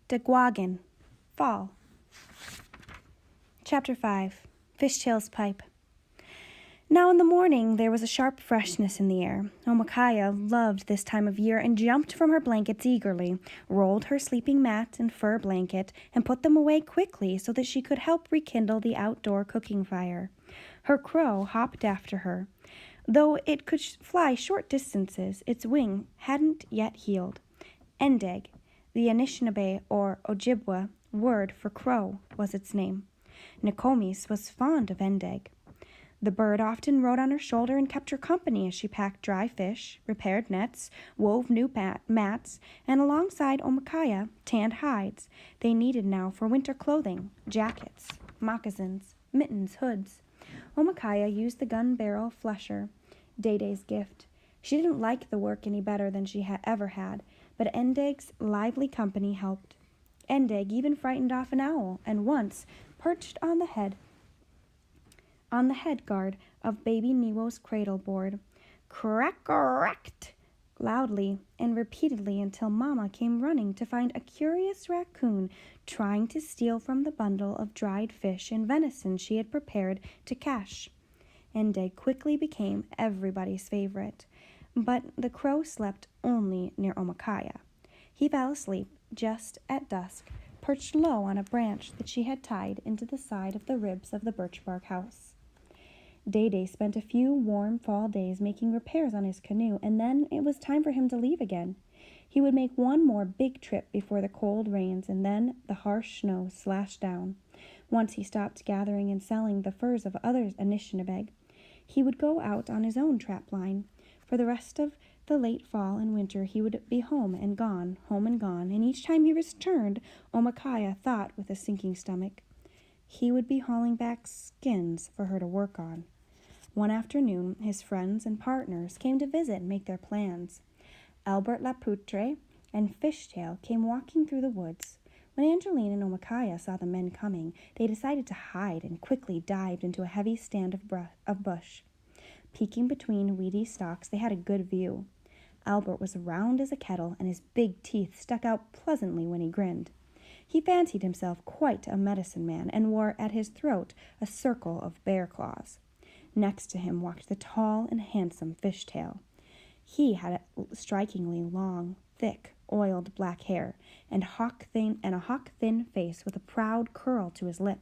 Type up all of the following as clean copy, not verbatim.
Degwagen. Fall. Chapter 5. Fishtail's Pipe. Now in the morning there was a sharp freshness in the air. Omakaya loved this time of year and jumped from her blankets eagerly, rolled her sleeping mat and fur blanket, and put them away quickly so that she could help rekindle the outdoor cooking fire. Her crow hopped after her. Though it could fly short distances, its wing hadn't yet healed. Endeg, the Anishinaabe or Ojibwa word for crow, was its name. Nokomis was fond of Endeg. The bird often rode on her shoulder and kept her company as she packed dry fish, repaired nets, wove new mats, and alongside Omakaya, tanned hides they needed now for winter clothing, jackets, moccasins, mittens, hoods. Omakaya used the gun barrel flesher, Day-Day's gift. She didn't like the work any better than she had ever had, but Endeg's lively company helped. Endeg even frightened off an owl, and once perched on the head guard of baby Newo's cradle board, crack-a-racked loudly and repeatedly until Mama came running to find a curious raccoon trying to steal from the bundle of dried fish and venison she had prepared to cache. Endeg quickly became everybody's favorite, but the crow slept only near Omakaya. He fell asleep just at dusk, perched low on a branch that she had tied into the side of the ribs of the Birchbark house. Day-Day spent a few warm fall days making repairs on his canoe, and then it was time for him to leave again. He would make one more big trip before the cold rains, and then the harsh snow slashed down. Once he stopped gathering and selling the furs of other Anishinaabe, he would go out on his own trap line. For the rest of the late fall and winter he would be home and gone, and each time he returned, Omakaya thought with a sinking stomach. He would be hauling back skins for her to work on. One afternoon, his friends and partners came to visit and make their plans. Albert Lapoutre and Fishtail came walking through the woods. When Angeline and Omakaya saw the men coming, they decided to hide and quickly dived into a heavy stand of bush. Peeking between weedy stalks, they had a good view. Albert was round as a kettle, and his big teeth stuck out pleasantly when he grinned. He fancied himself quite a medicine man and wore at his throat a circle of bear claws. Next to him walked the tall and handsome Fishtail. He had a strikingly long, thick, oiled black hair and a hawk-thin face with a proud curl to his lip.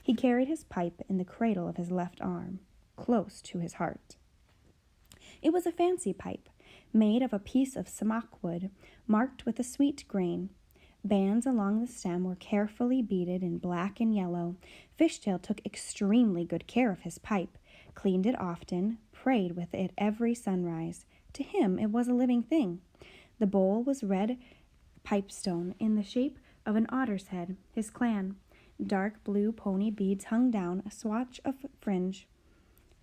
He carried his pipe in the cradle of his left arm, close to his heart. It was a fancy pipe, made of a piece of sumac wood, marked with a sweet grain. Bands along the stem were carefully beaded in black and yellow. Fishtail took extremely good care of his pipe, cleaned it often, prayed with it every sunrise. To him it was a living thing. The bowl was red pipestone in the shape of an otter's head, his clan. Dark blue pony beads hung down a swatch of fringe,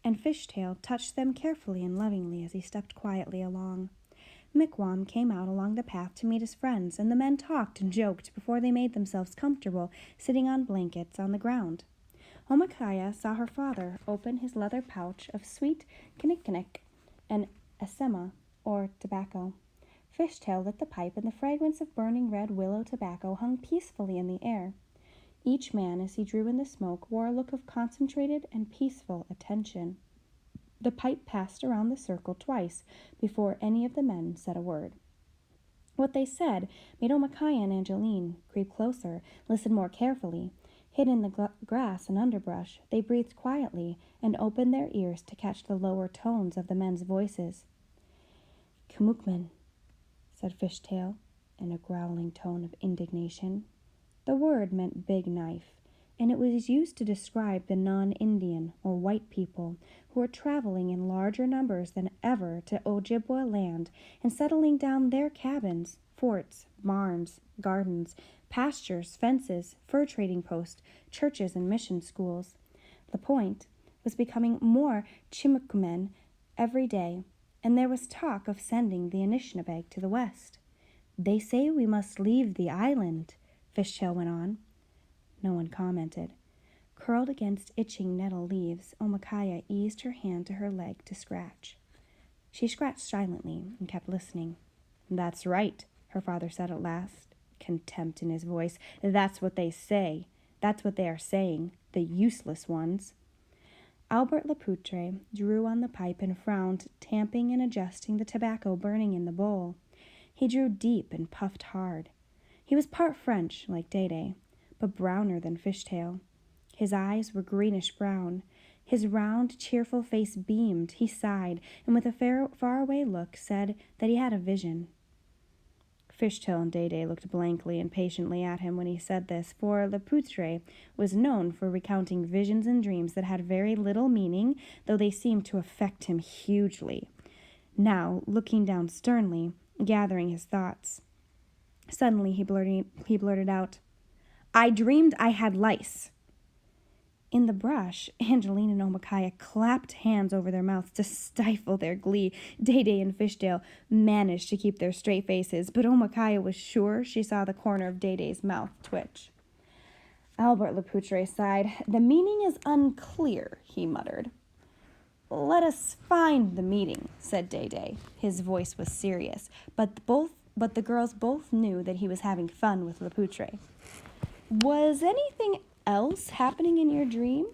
and Fishtail touched them carefully and lovingly as he stepped quietly along. Miquam came out along the path to meet his friends, and the men talked and joked before they made themselves comfortable, sitting on blankets on the ground. Omakaya saw her father open his leather pouch of sweet kinnikinnick and asema, or tobacco. Fishtail lit the pipe, and the fragrance of burning red willow tobacco hung peacefully in the air. Each man, as he drew in the smoke, wore a look of concentrated and peaceful attention. The pipe passed around the circle twice before any of the men said a word. What they said made Omakaya and Angeline creep closer, listen more carefully. Hid in the grass and underbrush, they breathed quietly and opened their ears to catch the lower tones of the men's voices. "Kumukmen," said Fishtail, in a growling tone of indignation. The word meant big knife, and it was used to describe the non-Indian or white people who were traveling in larger numbers than ever to Ojibwa land and settling down their cabins, forts, barns, gardens, pastures, fences, fur trading posts, churches, and mission schools. The Point was becoming more Chimikumen every day, and there was talk of sending the Anishinaabe to the west. "They say we must leave the island," Fishtail went on. No one commented. Curled against itching nettle leaves, Omakaya eased her hand to her leg to scratch. She scratched silently and kept listening. "That's right," her father said at last. contempt in his voice. "That's what they say. That's what they are saying, the useless ones." Albert Lepoutre drew on the pipe and frowned, tamping and adjusting the tobacco burning in the bowl. He drew deep and puffed hard. He was part French, like Dede, but browner than Fishtail. His eyes were greenish-brown. His round, cheerful face beamed. He sighed, and with a far-away look said that he had a vision. Fishtail and Dede looked blankly and patiently at him when he said this, for Lepoutre was known for recounting visions and dreams that had very little meaning, though they seemed to affect him hugely. Now, looking down sternly, gathering his thoughts, suddenly he blurted out, "I dreamed I had lice." In the brush, Angeline and Omicaya clapped hands over their mouths to stifle their glee. Dede and Fishtail managed to keep their straight faces, but Omicaya was sure she saw the corner of Dede's mouth twitch. Albert Lepoutre sighed. "The meaning is unclear," he muttered. "Let us find the meaning," said Dede. His voice was serious, but the girls both knew that he was having fun with Lepoutre. "Was anything else happening in your dream?"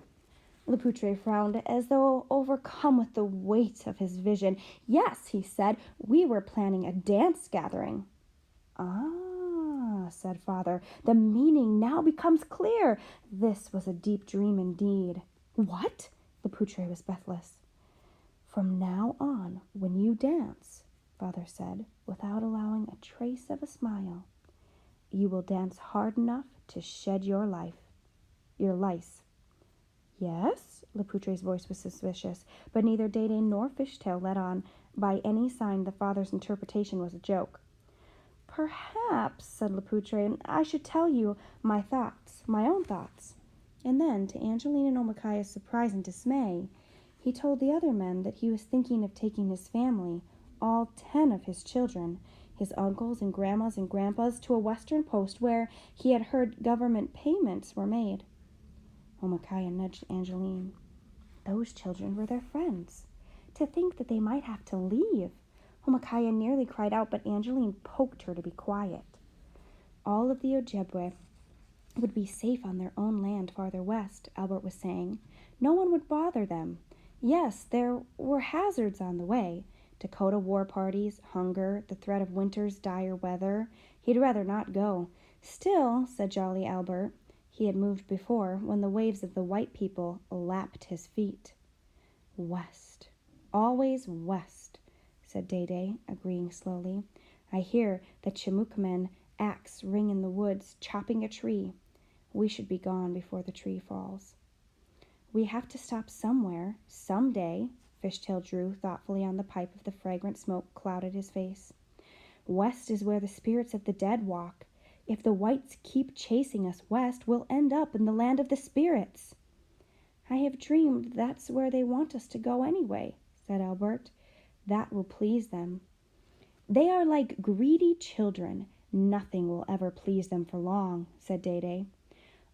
Lepoutre frowned as though overcome with the weight of his vision. "Yes," he said, "we were planning a dance gathering." "Ah," said Father, "the meaning now becomes clear. This was a deep dream indeed." "What?" Lepoutre was breathless. "From now on, when you dance," Father said, without allowing a trace of a smile, "you will dance hard enough to shed your lice." "Yes?" Lepoutre's voice was suspicious, but neither Dede nor Fishtail let on by any sign the father's interpretation was a joke. "Perhaps," said Lepoutre, "I should tell you my own thoughts." And then, to Angeline and Omicaya's surprise and dismay, he told the other men that he was thinking of taking his family, all 10 of his children, his uncles and grandmas and grandpas, to a western post where he had heard government payments were made. Omicaya nudged Angeline. Those children were their friends. To think that they might have to leave. Omicaya nearly cried out, but Angeline poked her to be quiet. All of the Ojibwe would be safe on their own land farther west, Albert was saying. No one would bother them. Yes, there were hazards on the way. Dakota war parties, hunger, the threat of winter's dire weather. He'd rather not go. Still, said jolly Albert, he had moved before when the waves of the white people lapped his feet. West. Always west, said Dede, agreeing slowly. I hear the Chimookamen axe ring in the woods, chopping a tree. We should be gone before the tree falls. We have to stop somewhere, some day. Fishtail drew thoughtfully on the pipe of the fragrant smoke clouded his face. West is where the spirits of the dead walk. If the whites keep chasing us west, we'll end up in the land of the spirits. I have dreamed that's where they want us to go anyway, said Albert. That will please them. They are like greedy children. Nothing will ever please them for long, said Dede.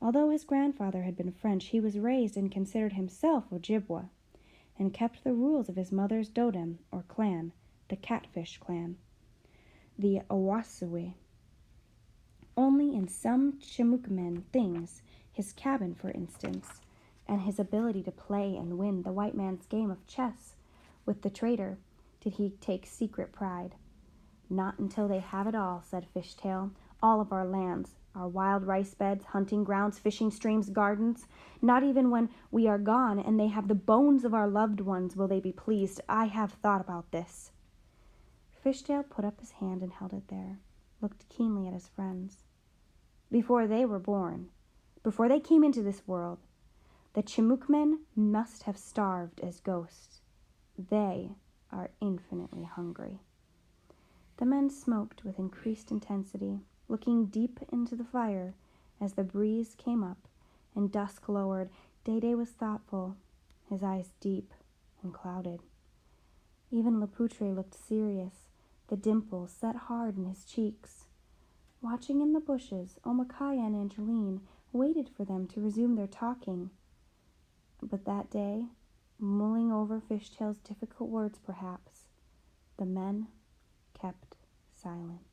Although his grandfather had been French, he was raised and considered himself Ojibwa, and kept the rules of his mother's Dotem, or clan, the Catfish clan, the Awasaway. Only in some Chimookamen things, his cabin, for instance, and his ability to play and win the white man's game of chess with the trader, did he take secret pride. Not until they have it all, said Fishtail, all of our lands, our wild rice beds, hunting grounds, fishing streams, gardens. Not even when we are gone and they have the bones of our loved ones will they be pleased. I have thought about this. Fishtail put up his hand and held it there, looked keenly at his friends. Before they were born, before they came into this world, the Chimookamen must have starved as ghosts. They are infinitely hungry. The men smoked with increased intensity, looking deep into the fire as the breeze came up and dusk lowered. Dede was thoughtful, his eyes deep and clouded. Even Lepoutre looked serious, the dimples set hard in his cheeks. Watching in the bushes, Omicaya and Angeline waited for them to resume their talking. But that day, mulling over Fishtail's difficult words perhaps, the men kept silent.